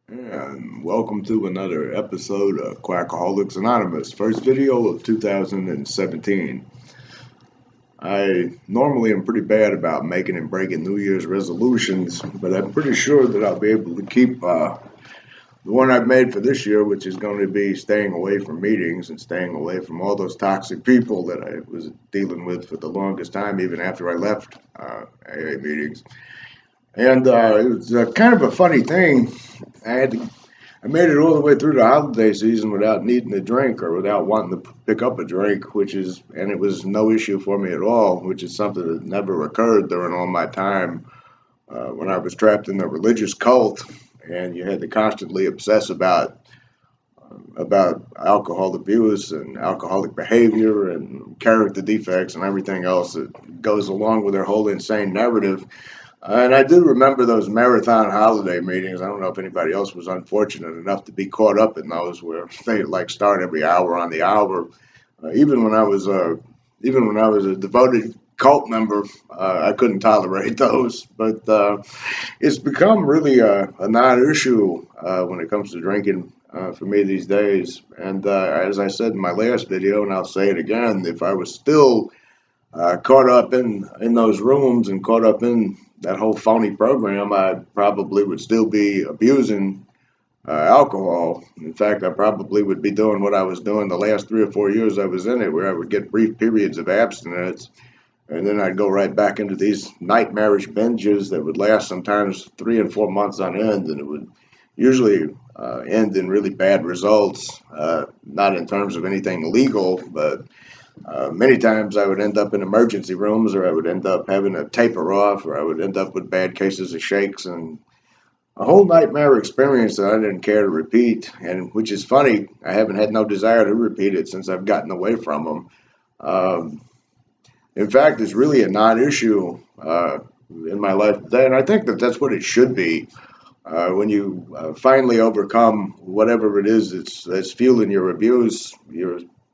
And welcome to another episode of Quackaholics Anonymous, first video of 2017. I normally am pretty bad about making and breaking New Year's resolutions, but I'm pretty sure that I'll be able to keep the one I've made for this year, which is going to be staying away from meetings and staying away from all those toxic people that I was dealing with for the longest time, even after I left AA meetings. And it was kind of a funny thing. I made it all the way through the holiday season without needing a drink or without wanting to pick up a drink, and it was no issue for me at all, which is something that never occurred during all my time when I was trapped in a religious cult, and you had to constantly obsess about alcohol abuse and alcoholic behavior and character defects and everything else that goes along with their whole insane narrative. And I do remember those marathon holiday meetings. I don't know if anybody else was unfortunate enough to be caught up in those, where they like start every hour on the hour. Even when I was a devoted cult member, I couldn't tolerate those. But it's become really a non-issue when it comes to drinking for me these days. And as I said in my last video, and I'll say it again, if I was still caught up in those rooms and caught up in that whole phony program, I probably would still be abusing alcohol. In fact, I probably would be doing what I was doing the last 3 or 4 years I was in it, where I would get brief periods of abstinence, and then I'd go right back into these nightmarish binges that would last sometimes 3 and 4 months on end, and it would usually end in really bad results, not in terms of anything legal, but many times I would end up in emergency rooms, or I would end up having to taper off, or I would end up with bad cases of shakes, and a whole nightmare experience that I didn't care to repeat. And which is funny, I haven't had no desire to repeat it since I've gotten away from them. In fact, it's really a non-issue in my life today, and I think that that's what it should be. When you finally overcome whatever it is that's fueling your abuse,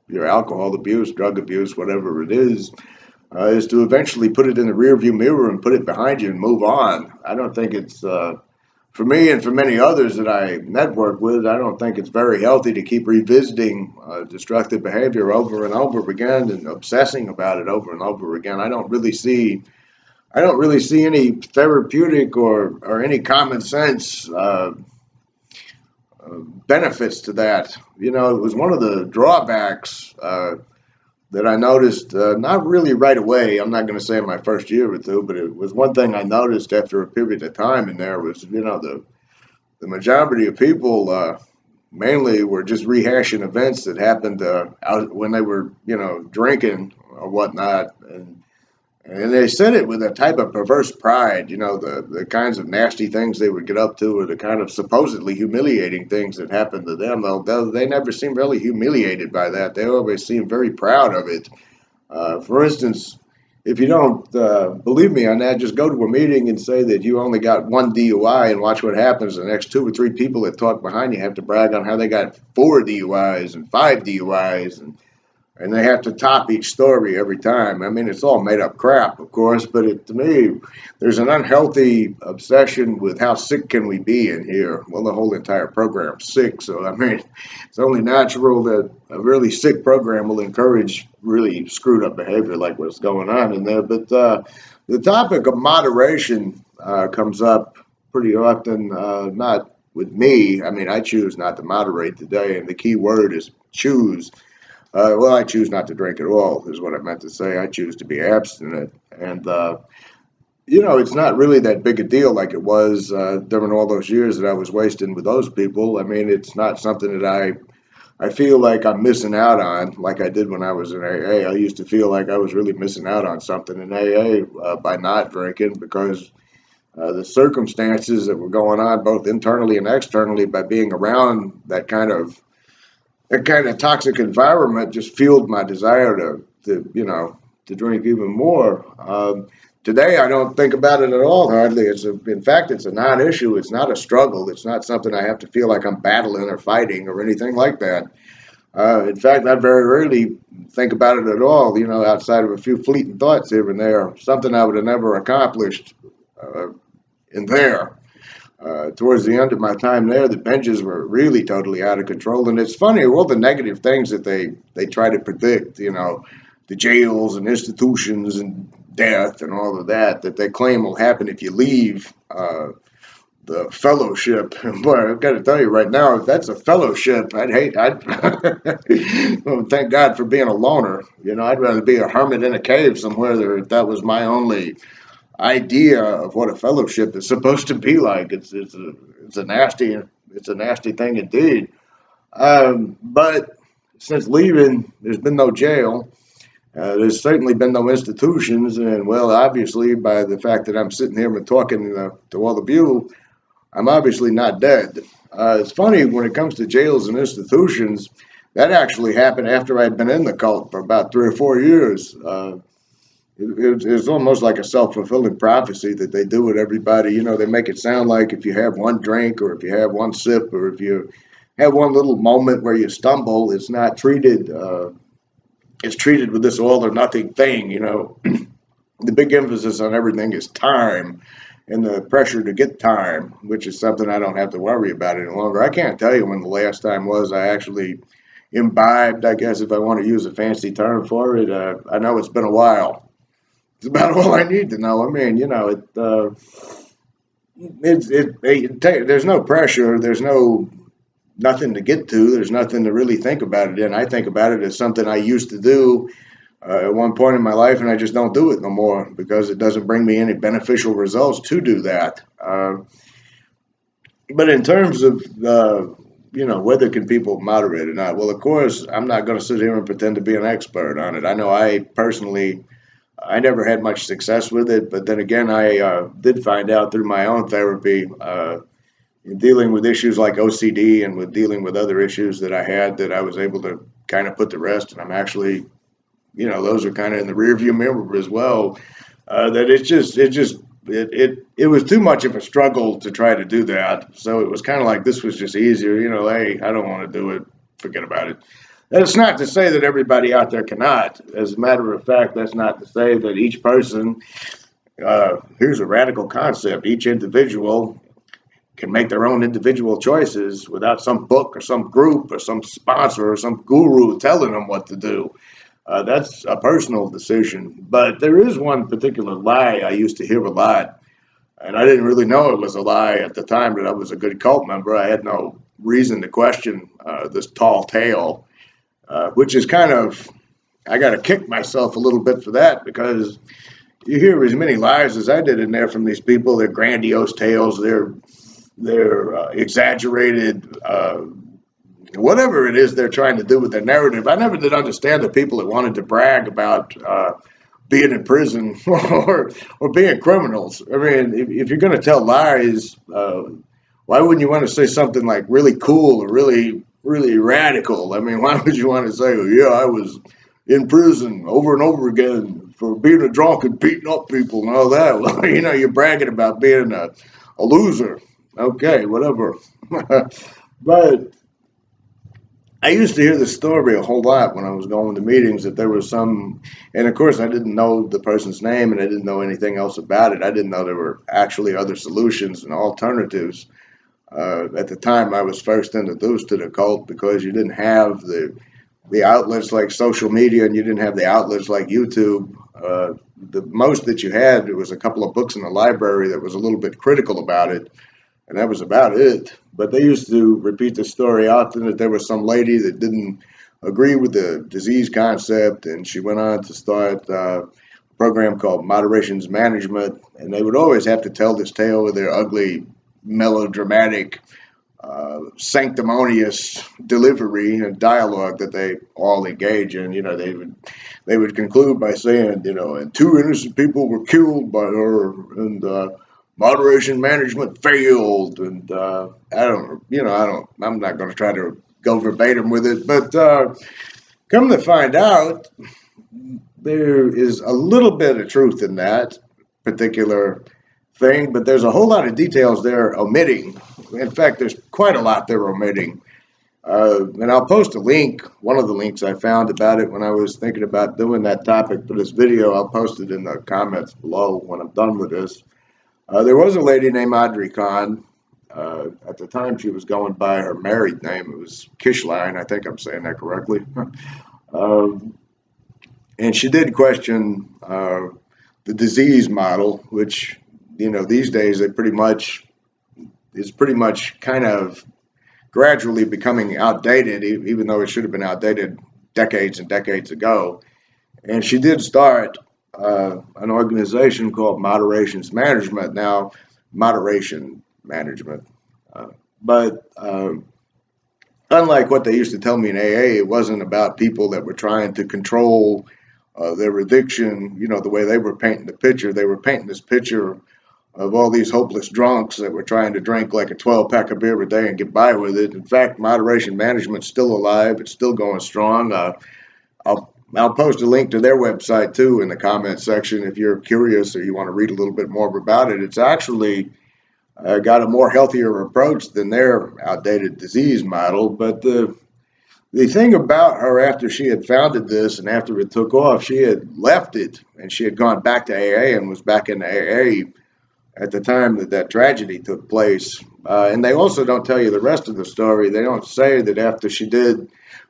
your alcohol abuse, drug abuse, whatever it is to eventually put it in the rearview mirror and put it behind you and move on. I don't think it's, for me and for many others that I network with, I don't think it's very healthy to keep revisiting destructive behavior over and over again and obsessing about it over and over again. I don't really see any therapeutic or any common sense benefits to that. You know, it was one of the drawbacks that I noticed, not really right away. I'm not going to say in my first year or two, but it was one thing I noticed after a period of time in there was, the majority of people mainly were just rehashing events that happened out when they were, drinking or whatnot. And they said it with a type of perverse pride, the kinds of nasty things they would get up to, or the kind of supposedly humiliating things that happened to them. They never seemed really humiliated by that. They always seemed very proud of it. For instance, if you don't believe me on that, just go to a meeting and say that you only got one DUI and watch what happens. The next 2 or 3 people that talk behind you have to brag on how they got 4 DUIs and 5 DUIs, and they have to top each story every time. I mean, it's all made up crap, of course, but to me, there's an unhealthy obsession with how sick can we be in here. Well, the whole entire program's sick, so I mean, it's only natural that a really sick program will encourage really screwed up behavior like what's going on in there. But the topic of moderation comes up pretty often, not with me. I mean, I choose not to moderate today, and the key word is choose. Well, I choose not to drink at all, is what I meant to say. I choose to be abstinent. And, it's not really that big a deal like it was during all those years that I was wasting with those people. I mean, it's not something that I feel like I'm missing out on, like I did when I was in AA. I used to feel like I was really missing out on something in AA by not drinking, because the circumstances that were going on, both internally and externally, by being around that kind of toxic environment just fueled my desire to drink even more. Today, I don't think about it at all, hardly. In fact, it's a non-issue. It's not a struggle. It's not something I have to feel like I'm battling or fighting or anything like that. In fact, I very rarely think about it at all, outside of a few fleeting thoughts here and there, something I would have never accomplished in there. Towards the end of my time there, the binges were really totally out of control. And it's funny, all the negative things that they try to predict, you know, the jails and institutions and death and all of that they claim will happen if you leave the fellowship. Boy, I've got to tell you right now, if that's a fellowship, I'd well, thank God for being a loner. You know, I'd rather be a hermit in a cave somewhere if that was my only idea of what a fellowship is supposed to be like. It's a nasty thing indeed. But since leaving, there's been no jail. There's certainly been no institutions, and well, obviously, by the fact that I'm sitting here and talking to all of you, I'm obviously not dead. It's funny when it comes to jails and institutions. That actually happened after I'd been in the cult for about 3 or 4 years. It's almost like a self-fulfilling prophecy that they do with everybody. You know, they make it sound like if you have one drink or if you have one sip or if you have one little moment where you stumble, it's not treated. It's treated with this all or nothing thing. You know, the big emphasis on everything is time and the pressure to get time, which is something I don't have to worry about any longer. I can't tell you when the last time was I actually imbibed, I guess, if I want to use a fancy term for it. I know it's been a while. It's about all I need to know. I mean, you know, there's no pressure. There's nothing to get to. There's nothing to really think about it in. I think about it as something I used to do at one point in my life, and I just don't do it no more because it doesn't bring me any beneficial results to do that. But in terms of you know, whether can people moderate or not, well, of course, I'm not going to sit here and pretend to be an expert on it. I know I personally, I never had much success with it, but then again, I did find out through my own therapy, in dealing with issues like OCD and with dealing with other issues that I had, that I was able to kind of put to rest, and I'm actually, you know, those are kind of in the rearview mirror as well. That it was too much of a struggle to try to do that. So it was kind of like this was just easier. You know, hey, I don't want to do it. Forget about it. And it's not to say that everybody out there cannot. As a matter of fact, that's not to say that each person, here's a radical concept, each individual can make their own individual choices without some book or some group or some sponsor or some guru telling them what to do. That's a personal decision. But there is one particular lie I used to hear a lot, and I didn't really know it was a lie at the time that I was a good cult member. I had no reason to question this tall tale, which is kind of, I got to kick myself a little bit for that, because you hear as many lies as I did in there from these people. They're grandiose tales. They're exaggerated, whatever it is they're trying to do with their narrative. I never did understand the people that wanted to brag about being in prison or being criminals. I mean, if you're going to tell lies, why wouldn't you want to say something like really cool or really, really radical? I mean, why would you want to say, oh, yeah, I was in prison over and over again for being a drunk and beating up people and all that? Well, you know, you're bragging about being a loser. Okay, whatever. But I used to hear the story a whole lot when I was going to meetings, that there was some, and of course I didn't know the person's name and I didn't know anything else about it. I didn't know there were actually other solutions and alternatives. At the time I was first introduced to the cult, because you didn't have the outlets like social media, and you didn't have the outlets like YouTube. The most that you had, it was a couple of books in the library that was a little bit critical about it, and that was about it. But they used to repeat the story often that there was some lady that didn't agree with the disease concept, and she went on to start a program called Moderations Management, and they would always have to tell this tale with their ugly, melodramatic, sanctimonious delivery and dialogue that they all engage in. You know, they would conclude by saying, you know, and 2 innocent people were killed by her, and moderation management failed, and I'm not going to try to go verbatim with it, but come to find out, there is a little bit of truth in that particular thing, but there's a whole lot of details they're omitting. In fact, there's quite a lot they're omitting. And I'll post a link, one of the links I found about it when I was thinking about doing that topic for this video. I'll post it in the comments below when I'm done with this. There was a lady named Audrey Kishline, At the time, she was going by her married name. It was Kishline. I think I'm saying that correctly. Um, and she did question the disease model, which, these days they pretty much is pretty much kind of gradually becoming outdated, even though it should have been outdated decades and decades ago. And she did start an organization called Moderations Management. Now, moderation management. But unlike what they used to tell me in AA, it wasn't about people that were trying to control their addiction, the way they were painting the picture. They were painting this picture of all these hopeless drunks that were trying to drink like a 12-pack of beer a day and get by with it. In fact, moderation management's still alive. It's still going strong. I'll post a link to their website too in the comment section if you're curious or you want to read a little bit more about it. It's actually got a more healthier approach than their outdated disease model. But the thing about her, after she had founded this and after it took off, she had left it and she had gone back to AA and was back in AA at the time that tragedy took place. And they also don't tell you the rest of the story. They don't say that after she did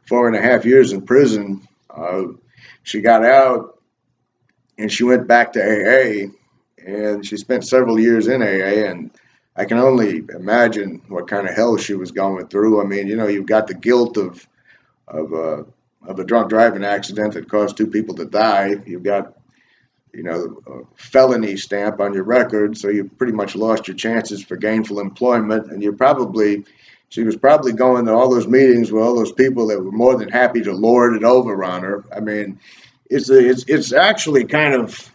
4.5 years in prison, she got out and she went back to AA and she spent several years in AA. And I can only imagine what kind of hell she was going through. I mean, you've got the guilt of a drunk driving accident that caused 2 people to die. You've got, a felony stamp on your record, so you pretty much lost your chances for gainful employment. And she was probably going to all those meetings with all those people that were more than happy to lord it over on her. I mean, it's actually kind of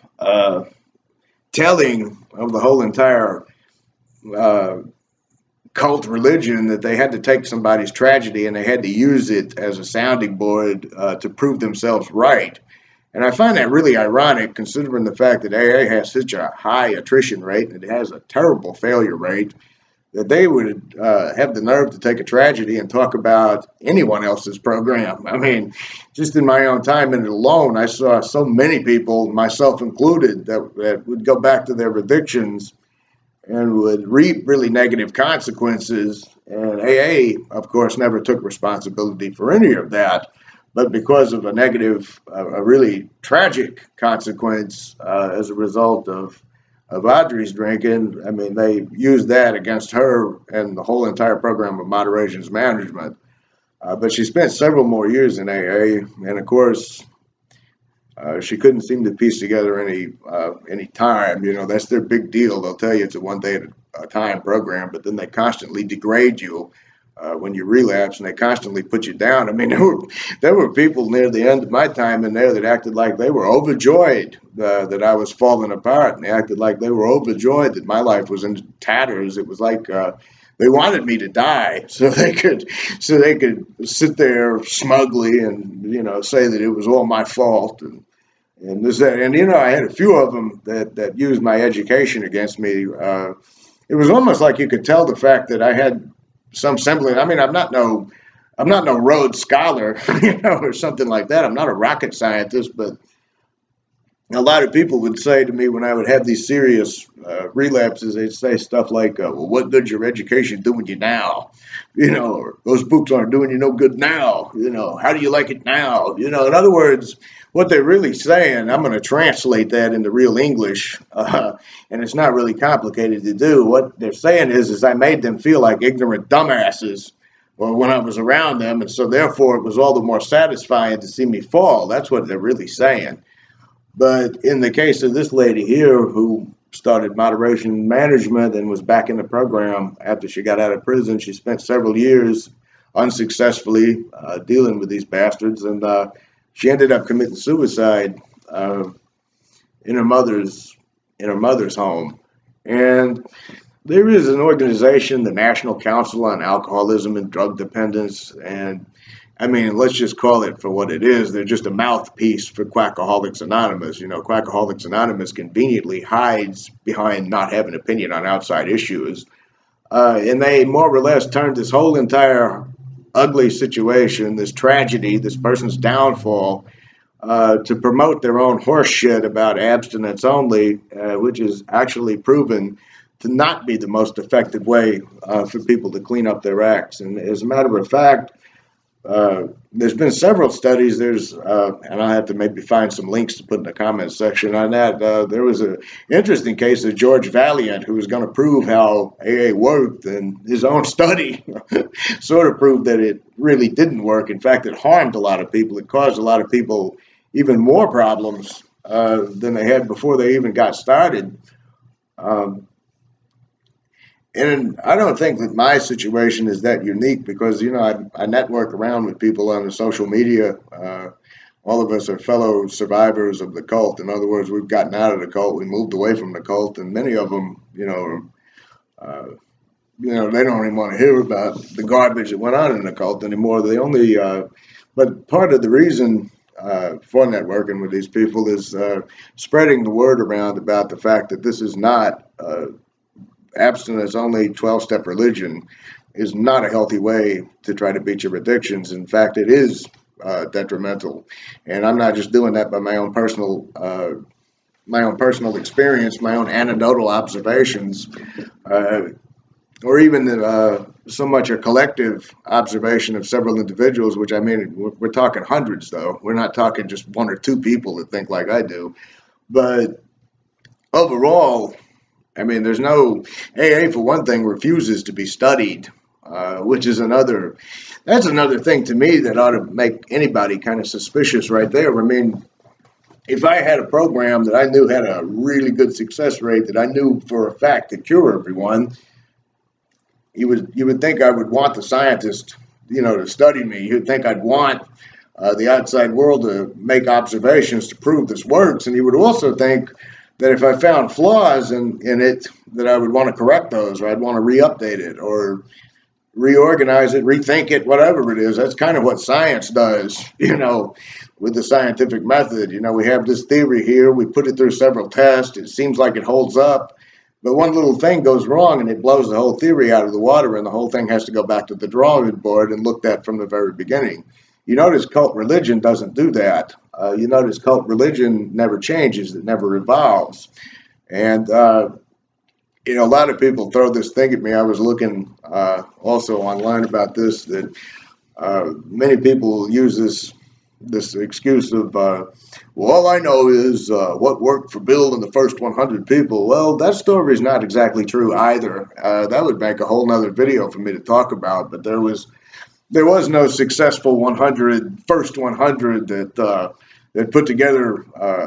telling of the whole entire cult religion that they had to take somebody's tragedy and they had to use it as a sounding board to prove themselves right. And I find that really ironic considering the fact that AA has such a high attrition rate and it has a terrible failure rate, that they would have the nerve to take a tragedy and talk about anyone else's program. I mean, just in my own time in it alone, I saw so many people, myself included, that would go back to their addictions and would reap really negative consequences. And AA, of course, never took responsibility for any of that. But because of a really tragic consequence as a result of Audrey's drinking, I mean, they used that against her and the whole entire program of moderations management. But she spent several more years in AA, and of course, she couldn't seem to piece together any time. That's their big deal. They'll tell you it's a one day at a time program, but then they constantly degrade you when you relapse, and they constantly put you down. I mean, there were people near the end of my time in there that acted like they were overjoyed that I was falling apart, and they acted like they were overjoyed that my life was in tatters. It was like they wanted me to die so they could sit there smugly and say that it was all my fault and this that. And I had a few of them that used my education against me. It was almost like you could tell the fact that I had some semblance. I mean, I'm not no Rhodes Scholar, or something like that. I'm not a rocket scientist, but a lot of people would say to me when I would have these serious relapses, they'd say stuff like, well, what good's your education doing you now? Or those books aren't doing you no good now. How do you like it now? In other words, what they're really saying, I'm going to translate that into real English, and it's not really complicated to do. What they're saying is I made them feel like ignorant dumbasses when I was around them, and so therefore it was all the more satisfying to see me fall. That's what they're really saying. But in the case of this lady here who started moderation management and was back in the program after she got out of prison, she spent several years unsuccessfully dealing with these bastards, and she ended up committing suicide in her mother's home. And there is an organization, the National Council on Alcoholism and Drug Dependence, and I mean, let's just call it for what it is. They're just a mouthpiece for Quackaholics Anonymous. Quackaholics Anonymous conveniently hides behind not having an opinion on outside issues. And they more or less turned this whole entire ugly situation, this tragedy, this person's downfall, to promote their own horse shit about abstinence only, which is actually proven to not be the most effective way for people to clean up their acts. And as a matter of fact, there's been several studies. And I have to maybe find some links to put in the comments section on that. There was an interesting case of George Valiant, who was going to prove how AA worked, and his own study sort of proved that it really didn't work. In fact, it harmed a lot of people. It caused a lot of people even more problems than they had before they even got started. And I don't think that my situation is that unique, because, I network around with people on the social media. All of us are fellow survivors of the cult. In other words, we've gotten out of the cult. We moved away from the cult, and many of them, they don't even want to hear about the garbage that went on in the cult anymore. They only, but part of the reason for networking with these people is spreading the word around about the fact that this is not abstinence only 12-step religion is not a healthy way to try to beat your addictions. In fact, it is detrimental. And I'm not just doing that by my own personal experience, my own anecdotal observations, or even so much a collective observation of several individuals, which, I mean, we're talking hundreds, though. We're not talking just one or two people that think like I do. But overall, I mean, there's no, AA, for one thing, refuses to be studied, which is that's another thing to me that ought to make anybody kind of suspicious right there. I mean, if I had a program that I knew had a really good success rate, that I knew for a fact could cure everyone, you would think I would want the scientist, to study me. You'd think I'd want the outside world to make observations to prove this works. And you would also think that if I found flaws in it, that I would want to correct those, or I'd want to re-update it, or reorganize it, rethink it, whatever it is. That's kind of what science does, with the scientific method. We have this theory here, we put it through several tests, it seems like it holds up, but one little thing goes wrong and it blows the whole theory out of the water, and the whole thing has to go back to the drawing board and looked at from the very beginning. You notice cult religion doesn't do that. You notice cult religion never changes, it never evolves. And, a lot of people throw this thing at me. I was looking also online about this, that many people use this excuse of, well, all I know is what worked for Bill and the first 100 people. Well, that story is not exactly true either. That would make a whole nother video for me to talk about, but there was no successful first 100 that put together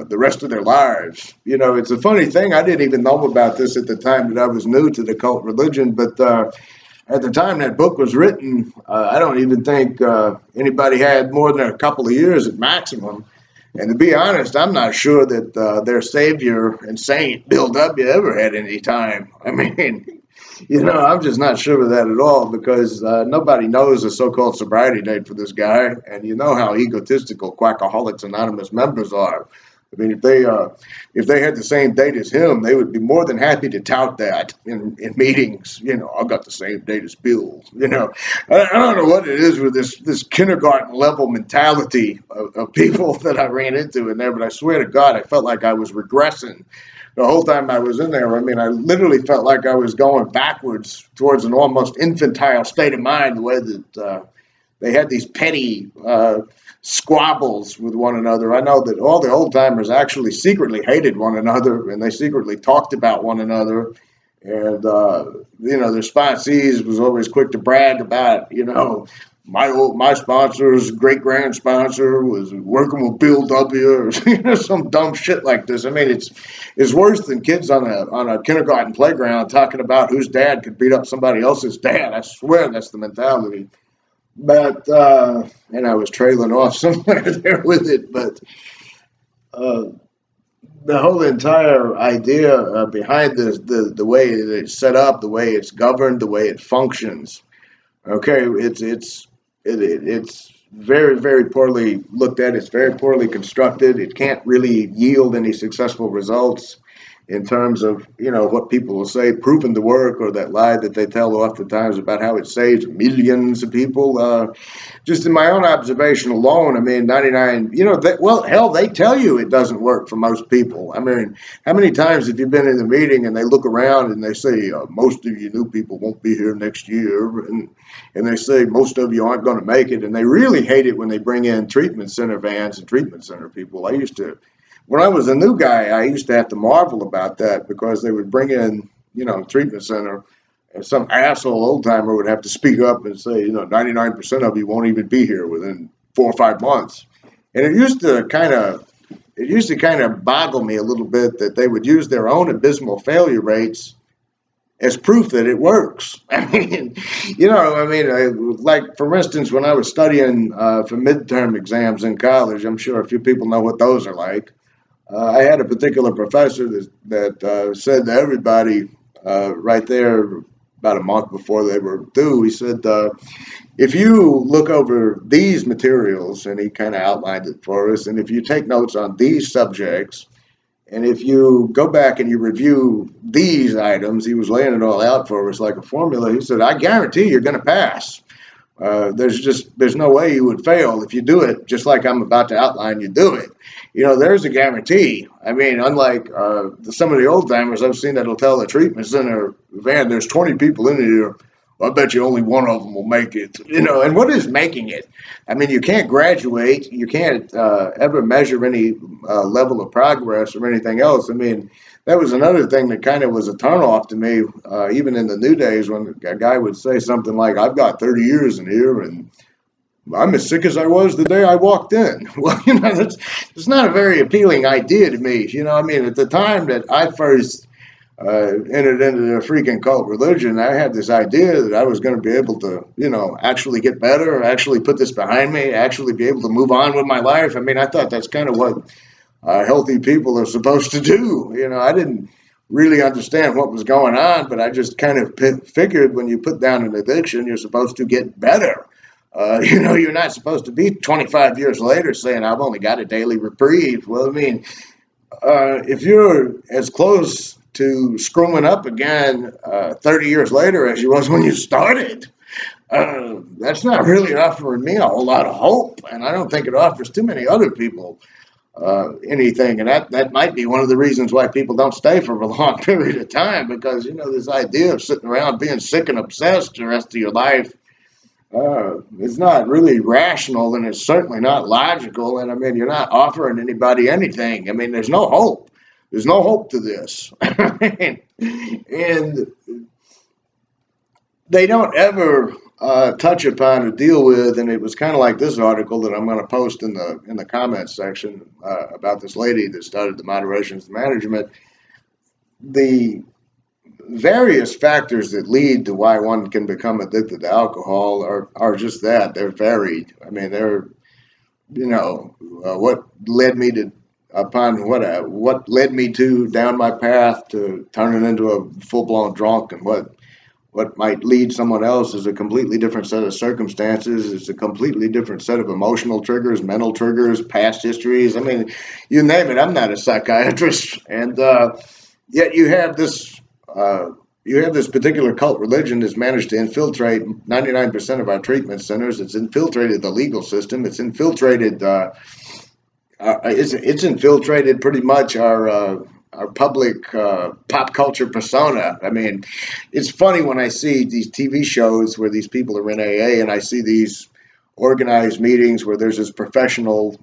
the rest of their lives. It's a funny thing. I didn't even know about this at the time that I was new to the cult religion, but at the time that book was written, I don't even think anybody had more than a couple of years at maximum. And to be honest, I'm not sure that their savior and saint, Bill W., ever had any time. I mean, I'm just not sure of that at all, because nobody knows the so-called sobriety date for this guy, and you know how egotistical Quackaholics Anonymous members are. I mean, if they had the same date as him, they would be more than happy to tout that in meetings. I got the same date as Bill. I don't know what it is with this kindergarten level mentality of people that I ran into in there, but I swear to God, I felt like I was regressing the whole time I was in there. I mean, I literally felt like I was going backwards towards an almost infantile state of mind, the way that they had these petty squabbles with one another. I know that all the old timers actually secretly hated one another, and they secretly talked about one another. And their sponsees was always quick to brag about, my sponsor's great grand sponsor was working with Bill W. or some dumb shit like this. I mean, it's worse than kids on a kindergarten playground talking about whose dad could beat up somebody else's dad. I swear that's the mentality. But and I was trailing off somewhere there with it. But the whole entire idea behind this, the way it's set up, the way it's governed, the way it functions. Okay, it's very, very poorly looked at. It's very poorly constructed. It can't really yield any successful results. in terms of, what people will say, proving the work, or that lie that they tell oftentimes about how it saves millions of people. Just in my own observation alone, I mean, 99, well, hell, they tell you it doesn't work for most people. I mean, how many times have you been in a meeting and they look around and they say, most of you new people won't be here next year, and they say most of you aren't going to make it, and they really hate it when they bring in treatment center vans and treatment center people. When I was a new guy, I used to have to marvel about that, because they would bring in, treatment center, and some asshole old timer would have to speak up and say, 99% of you won't even be here within 4 or 5 months. And it used to kind of boggle me a little bit that they would use their own abysmal failure rates as proof that it works. I mean, like, for instance, when I was studying for midterm exams in college, I'm sure a few people know what those are like. I had a particular professor that said to everybody right there about a month before they were due, he said, if you look over these materials, and he kind of outlined it for us, and if you take notes on these subjects, and if you go back and you review these items, he was laying it all out for us like a formula. He said, I guarantee you're going to pass. There's no way you would fail if you do it just like I'm about to outline. You do it. There's a guarantee. I mean, unlike some of the old timers I've seen that'll tell the treatment center van, there's 20 people in here, I bet you only one of them will make it. And what is making it? I mean, you can't graduate. You can't ever measure any level of progress or anything else. I mean, that was another thing that kind of was a turnoff to me, even in the new days, when a guy would say something like, I've got 30 years in here and I'm as sick as I was the day I walked in. Well, it's not a very appealing idea to me. I mean, at the time that I first entered into the freaking cult religion, I had this idea that I was going to be able to, actually get better, actually put this behind me, actually be able to move on with my life. I mean, I thought that's kind of what healthy people are supposed to do. I didn't really understand what was going on, but I just kind of figured when you put down an addiction, you're supposed to get better. You're not supposed to be 25 years later saying, I've only got a daily reprieve. Well, I mean, if you're as close to screwing up again 30 years later as you was when you started, that's not really offering me a whole lot of hope, and I don't think it offers too many other people anything. And that might be one of the reasons why people don't stay for a long period of time, because this idea of sitting around being sick and obsessed the rest of your life, it's not really rational, and it's certainly not logical. And I mean, you're not offering anybody anything. I mean, there's no hope. There's no hope to this. And they don't ever touch upon or deal with, and it was kind of like this article that I'm going to post in the comments section about this lady that started the Moderations Management. The various factors that lead to why one can become addicted to alcohol are just that. They're varied. I mean, they're, what led me to what led me to down my path to turning into a full-blown drunk, and what might lead someone else is a completely different set of circumstances. It's a completely different set of emotional triggers, mental triggers, past histories. I mean, you name it. I'm not a psychiatrist, and yet you have this particular cult religion that's managed to infiltrate 99% of our treatment centers. It's infiltrated the legal system. It's infiltrated. It's infiltrated pretty much our public pop culture persona. I mean, it's funny when I see these TV shows where these people are in AA, and I see these organized meetings where there's this professional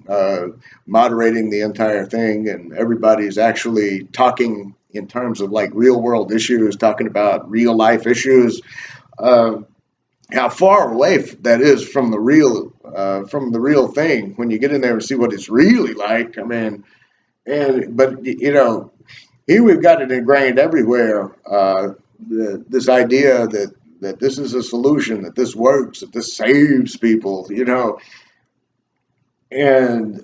moderating the entire thing, and everybody's actually talking in terms of like real world issues, talking about real life issues. How far away that is from the real thing when you get in there and see what it's really like. I mean, but here we've got it ingrained everywhere. This idea that this is a solution, that this works, that this saves people, and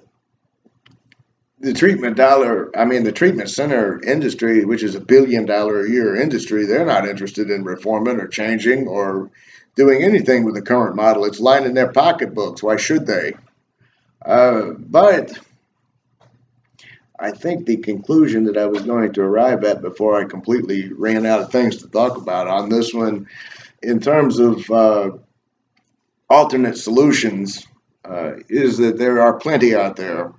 the treatment center industry, which is $1 billion a year industry, they're not interested in reforming or changing or doing anything with the current model. It's lining their pocketbooks. Why should they? But I think the conclusion that I was going to arrive at before I completely ran out of things to talk about on this one, in terms of alternate solutions, is that there are plenty out there.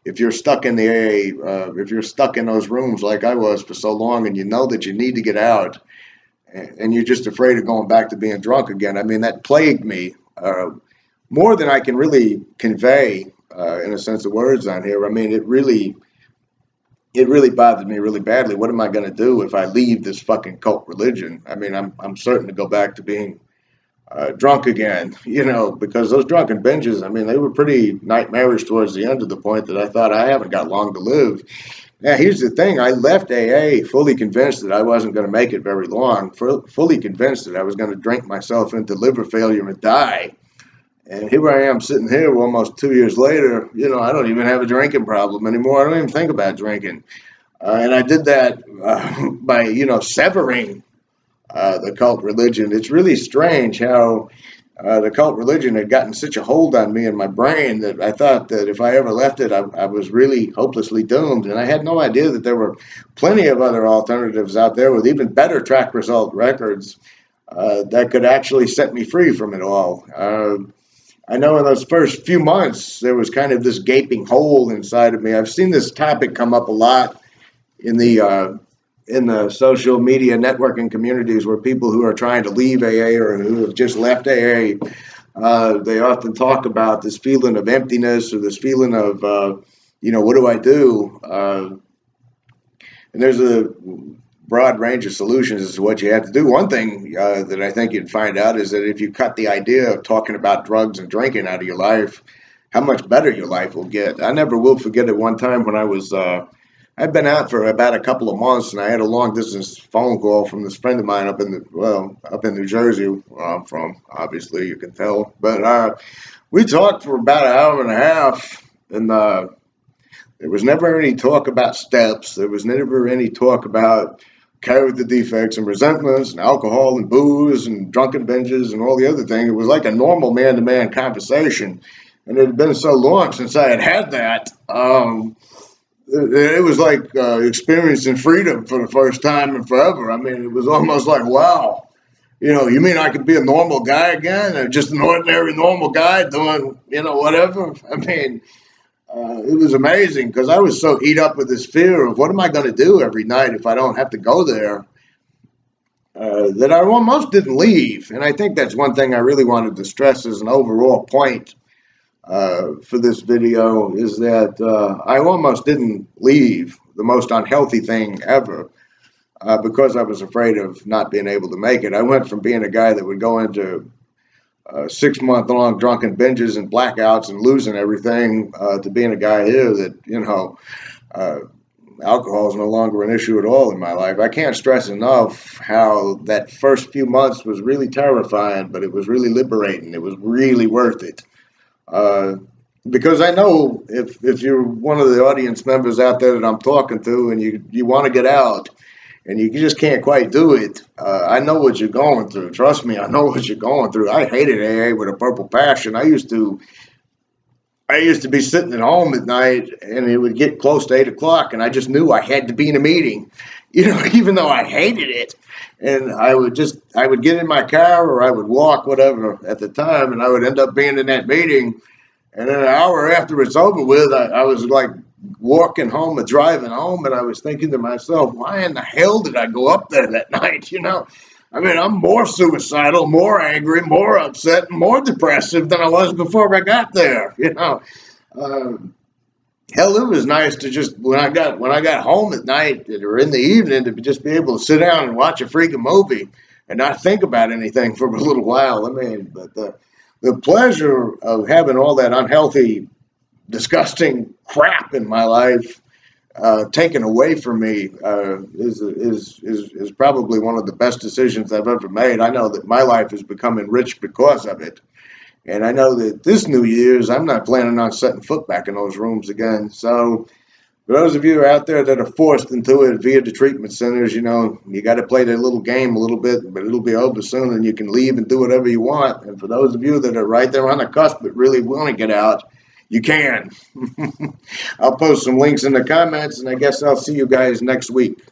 If you're stuck in the AA, if you're stuck in those rooms like I was for so long, and you know that you need to get out, and you're just afraid of going back to being drunk again. I mean, that plagued me more than I can really convey in a sense of words on here. I mean, it really bothered me really badly. What am I going to do if I leave this fucking cult religion? I mean, I'm certain to go back to being drunk again, you know, because those drunken binges, I mean, they were pretty nightmarish towards the end, to the point that I thought I haven't got long to live. Now, here's the thing. I left AA fully convinced that I wasn't going to make it very long, fully convinced that I was going to drink myself into liver failure and die. And here I am sitting here almost 2 years later. You know, I don't even have a drinking problem anymore. I don't even think about drinking. And I did that by, you know, severing the cult religion. It's really strange how the cult religion had gotten such a hold on me and my brain that I thought that if I ever left it, I was really hopelessly doomed. And I had no idea that there were plenty of other alternatives out there with even better track result records that could actually set me free from it all. I know in those first few months, there was kind of this gaping hole inside of me. I've seen this topic come up a lot in the social media networking communities, where people who are trying to leave AA or who have just left AA, they often talk about this feeling of emptiness, or this feeling of, you know, what do I do? And there's a broad range of solutions as to what you have to do. One thing that I think you'd find out is that if you cut the idea of talking about drugs and drinking out of your life, how much better your life will get. I never will forget it one time when I'd been out for about a couple of months, and I had a long distance phone call from this friend of mine up in New Jersey, where I'm from, obviously, you can tell. But we talked for about an hour and a half, and there was never any talk about steps. There was never any talk about character defects and resentments and alcohol and booze and drunken binges and all the other things. It was like a normal man-to-man conversation, and it had been so long since I had that. It was like experiencing freedom for the first time in forever. I mean, it was almost like, wow, you know, you mean I could be a normal guy again? Just an ordinary normal guy doing, you know, whatever? I mean, it was amazing, because I was so eat up with this fear of what am I going to do every night if I don't have to go there, that I almost didn't leave. And I think that's one thing I really wanted to stress as an overall point for this video, is that I almost didn't leave, the most unhealthy thing ever, because I was afraid of not being able to make it. I went from being a guy that would go into 6-month-long drunken binges and blackouts and losing everything to being a guy here that, you know, alcohol is no longer an issue at all in my life. I can't stress enough how that first few months was really terrifying, but it was really liberating. It was really worth it. Because I know if you're one of the audience members out there that I'm talking to, and you want to get out and you just can't quite do it, I know what you're going through. Trust me, I know what you're going through. I hated AA with a purple passion. I used to be sitting at home at night, and it would get close to 8 o'clock, and I just knew I had to be in a meeting, you know, even though I hated it. And I would get in my car, or I would walk, whatever, at the time, and I would end up being in that meeting. And then an hour after it's over with, I was like walking home or driving home, and I was thinking to myself, why in the hell did I go up there that night, you know? I mean, I'm more suicidal, more angry, more upset, and more depressive than I was before I got there, you know? Hell, it was nice to just, when I got home at night or in the evening, to just be able to sit down and watch a freaking movie and not think about anything for a little while. I mean, but the pleasure of having all that unhealthy, disgusting crap in my life taken away from me is probably one of the best decisions I've ever made. I know that my life is becoming rich because of it. And I know that this New Year's, I'm not planning on setting foot back in those rooms again. So for those of you out there that are forced into it via the treatment centers, you know, you got to play that little game a little bit, but it'll be over soon and you can leave and do whatever you want. And for those of you that are right there on the cusp but really want to get out, you can. I'll post some links in the comments, and I guess I'll see you guys next week.